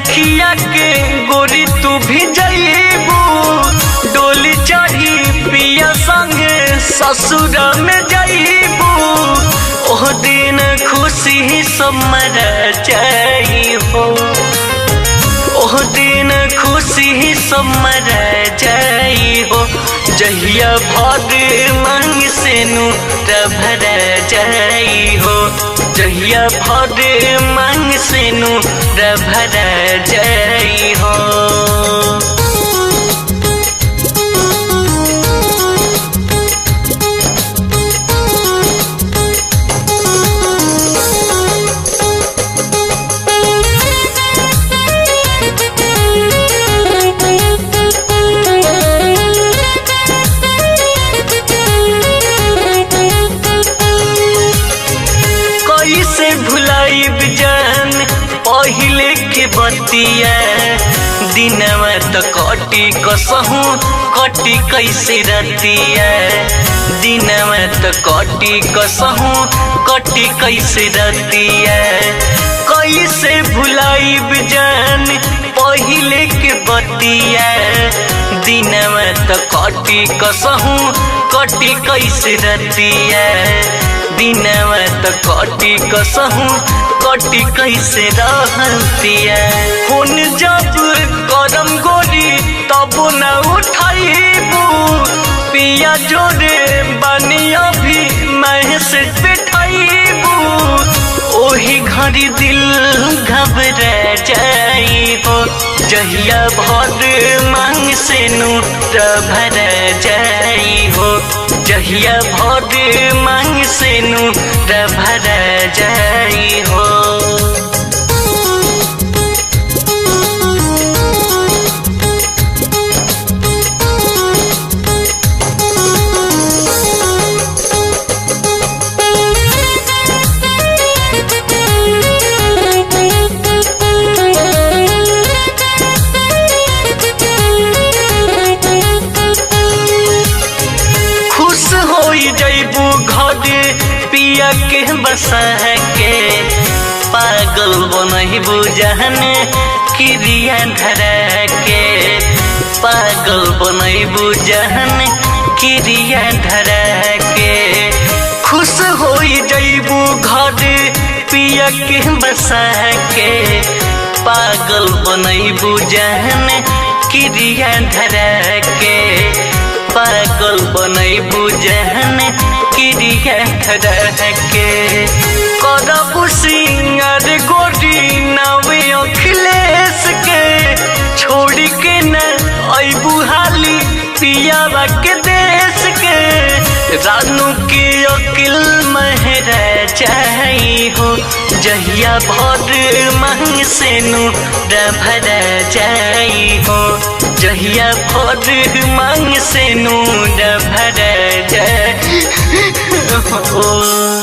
अखिया के गोरी तू भी जईबू, डोली चढ़ी पिया संगे ससुर में जईबू। ओह दिन खुशी सब मर जाई हो, ओह दिन खुशी सब मर जाई हो। जहिया भाद्र मांग से नूर भर जाई हो, जहिया भाद्र मांग से नूर भर जाई हो। कैसे भुलाइब जान पहिले के बतिया, दिनवा तो कटी कसहू कटी कैसे रतिया, दिनवा तो कटी कसहू कटी कैसे रतिया। कैसे भुलाइब जान पहिले के बतिया, दिनवा तो कटी कसहू कटी कैसे रतिया, दिनवा तो कटी कसहू कटी कैसे रहतिया। फोन जब करम गोरी तब न उठाइबू, पिया जोरे बनिया भी मैसेज बैठाइबू। ओही घड़ी दिल घबरा जाई हो, जहिया भाद्र मांग से नूर भर जाई हो, जहिया भाद्र मांग से नूर भर जाई हो। जईबू घर पिया के बसा के, पागल बनईबू जहन क्रिया धरा के, पागल बनईबू जहन क्रिया धरा के। खुश हो जईबू घर पिया के बसा के, पागल बनईबू जहन क्रिया धरा के, पागल बनईबू जहन क्रिया धरा के। करबू सिंगर गोरी नवे अखिलेश के, छोड़ी के न अबू हाली पियावा के देश के। रानू के अकिल महरा जाई हो, जहिया भाद्र मांग से नूर भर जाई हो, जहिया भाद्र मांग से नूर भर जाई हो।